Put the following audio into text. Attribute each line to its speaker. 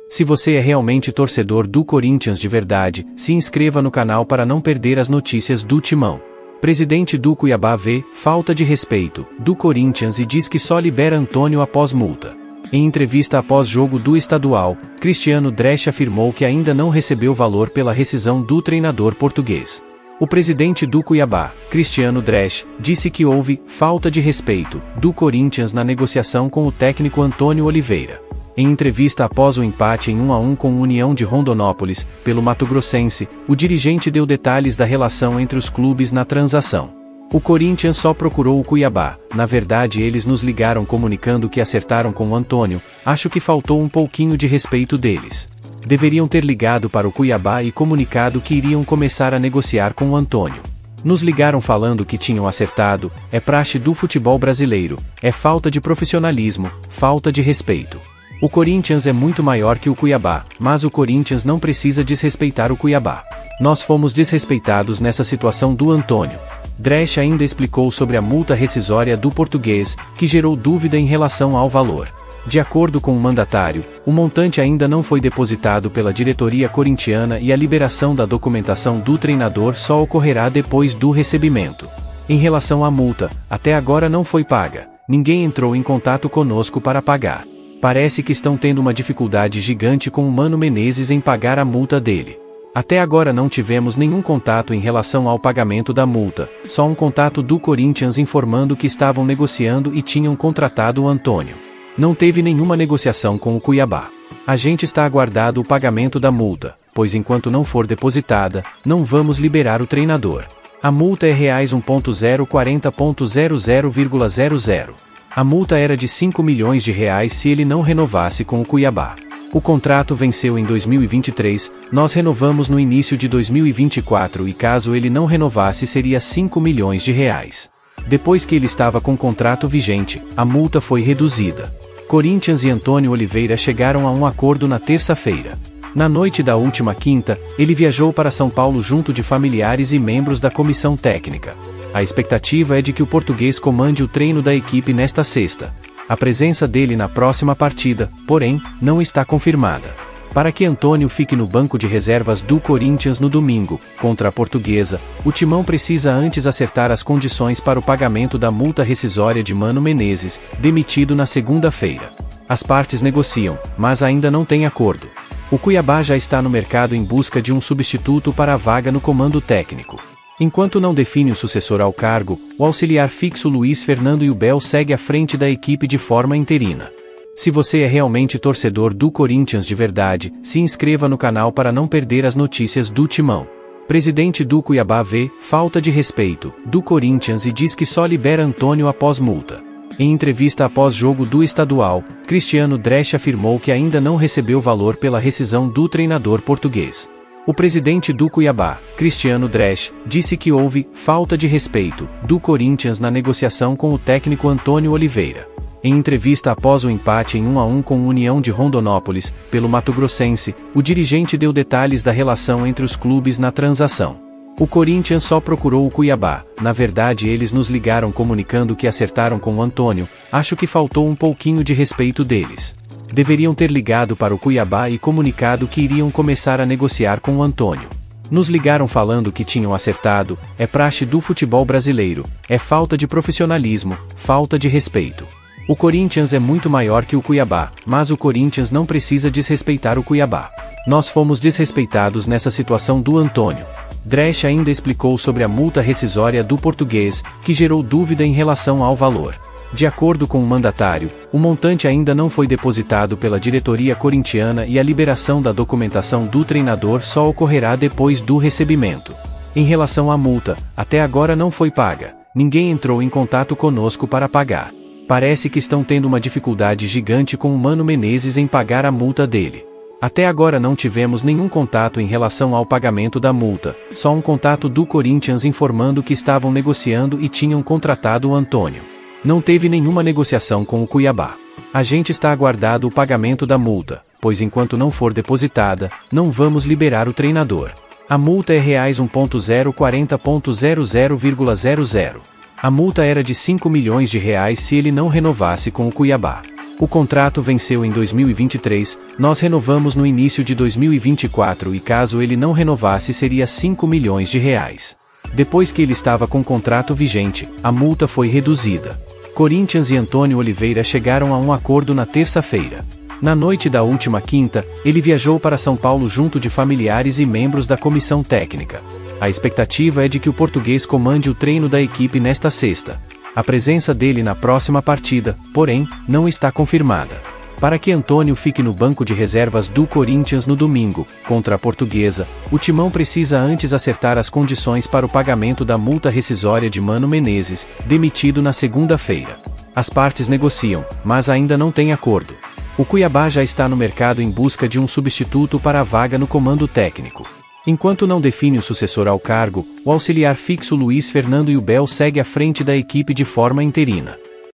Speaker 1: Se você é realmente torcedor do Corinthians de verdade, se inscreva no canal para não perder as notícias do Timão. Presidente do Cuiabá vê falta de respeito do Corinthians e diz que só libera Antônio após multa. Em entrevista após jogo do estadual, Cristiano Dresch afirmou que ainda não recebeu valor pela rescisão do treinador português. O presidente do Cuiabá, Cristiano Dresch, disse que houve falta de respeito do Corinthians na negociação com o técnico Antônio Oliveira. Em entrevista após o empate em 1-1 com o União de Rondonópolis, pelo Mato Grossense, o dirigente deu detalhes da relação entre os clubes na transação. O Corinthians só procurou o Cuiabá, na verdade eles nos ligaram comunicando que acertaram com o Antônio, acho que faltou um pouquinho de respeito deles. Deveriam ter ligado para o Cuiabá e comunicado que iriam começar a negociar com o Antônio. Nos ligaram falando que tinham acertado, é praxe do futebol brasileiro, é falta de profissionalismo, falta de respeito. O Corinthians é muito maior que o Cuiabá, mas o Corinthians não precisa desrespeitar o Cuiabá. Nós fomos desrespeitados nessa situação do Antônio. Dresch ainda explicou sobre a multa rescisória do português, que gerou dúvida em relação ao valor. De acordo com o mandatário, o montante ainda não foi depositado pela diretoria corintiana e a liberação da documentação do treinador só ocorrerá depois do recebimento. Em relação à multa, até agora não foi paga. Ninguém entrou em contato conosco para pagar. Parece que estão tendo uma dificuldade gigante com o Mano Menezes em pagar a multa dele. Até agora não tivemos nenhum contato em relação ao pagamento da multa, só um contato do Corinthians informando que estavam negociando e tinham contratado o Antônio. Não teve nenhuma negociação com o Cuiabá. A gente está aguardando o pagamento da multa, pois enquanto não for depositada, não vamos liberar o treinador. A multa é R$1.040.00,00. A multa era de R$5 milhões se ele não renovasse com o Cuiabá. O contrato venceu em 2023, nós renovamos no início de 2024 e caso ele não renovasse seria R$5 milhões. Depois que ele estava com contrato vigente, a multa foi reduzida. Corinthians e Antônio Oliveira chegaram a um acordo na terça-feira. Na noite da última quinta, ele viajou para São Paulo junto de familiares e membros da comissão técnica. A expectativa é de que o português comande o treino da equipe nesta sexta. A presença dele na próxima partida, porém, não está confirmada. Para que Antônio fique no banco de reservas do Corinthians no domingo, contra a Portuguesa, o Timão precisa antes acertar as condições para o pagamento da multa rescisória de Mano Menezes, demitido na segunda-feira. As partes negociam, mas ainda não tem acordo. O Cuiabá já está no mercado em busca de um substituto para a vaga no comando técnico. Enquanto não define o sucessor ao cargo, o auxiliar fixo Luiz Fernando Yubel segue à frente da equipe de forma interina. Se você é realmente torcedor do Corinthians de verdade, se inscreva no canal para não perder as notícias do Timão. Presidente do Cuiabá vê falta de respeito do Corinthians e diz que só libera Antônio após multa. Em entrevista após jogo do estadual, Cristiano Dresch afirmou que ainda não recebeu valor pela rescisão do treinador português. O presidente do Cuiabá, Cristiano Dresch, disse que houve falta de respeito do Corinthians na negociação com o técnico Antônio Oliveira. Em entrevista após o empate em 1-1 com o União de Rondonópolis, pelo Mato Grossense, o dirigente deu detalhes da relação entre os clubes na transação. O Corinthians só procurou o Cuiabá, na verdade eles nos ligaram comunicando que acertaram com o Antônio, acho que faltou um pouquinho de respeito deles. Deveriam ter ligado para o Cuiabá e comunicado que iriam começar a negociar com o Antônio. Nos ligaram falando que tinham acertado, é praxe do futebol brasileiro, é falta de profissionalismo, falta de respeito. O Corinthians é muito maior que o Cuiabá, mas o Corinthians não precisa desrespeitar o Cuiabá. Nós fomos desrespeitados nessa situação do Antônio. Dresch ainda explicou sobre a multa rescisória do português, que gerou dúvida em relação ao valor. De acordo com o mandatário, o montante ainda não foi depositado pela diretoria corintiana e a liberação da documentação do treinador só ocorrerá depois do recebimento. Em relação à multa, até agora não foi paga. Ninguém entrou em contato conosco para pagar. Parece que estão tendo uma dificuldade gigante com o Mano Menezes em pagar a multa dele. Até agora não tivemos nenhum contato em relação ao pagamento da multa, só um contato do Corinthians informando que estavam negociando e tinham contratado o Antônio. Não teve nenhuma negociação com o Cuiabá. A gente está aguardando o pagamento da multa, pois enquanto não for depositada, não vamos liberar o treinador. A multa é R$1.040.00,00. A multa era de R$5 milhões se ele não renovasse com o Cuiabá. O contrato venceu em 2023, nós renovamos no início de 2024 e caso ele não renovasse seria 5 milhões de reais. Depois que ele estava com contrato vigente, a multa foi reduzida. Corinthians e Antônio Oliveira chegaram a um acordo na terça-feira. Na noite da última quinta, ele viajou para São Paulo junto de familiares e membros da comissão técnica. A expectativa é de que o português comande o treino da equipe nesta sexta. A presença dele na próxima partida, porém, não está confirmada. Para que Antônio fique no banco de reservas do Corinthians no domingo, contra a Portuguesa, o Timão precisa antes acertar as condições para o pagamento da multa rescisória de Mano Menezes, demitido na segunda-feira. As partes negociam, mas ainda não têm acordo. O Cuiabá já está no mercado em busca de um substituto para a vaga no comando técnico. Enquanto não define o sucessor ao cargo, o auxiliar fixo Luiz Fernando Yubel segue à frente da equipe de forma interina.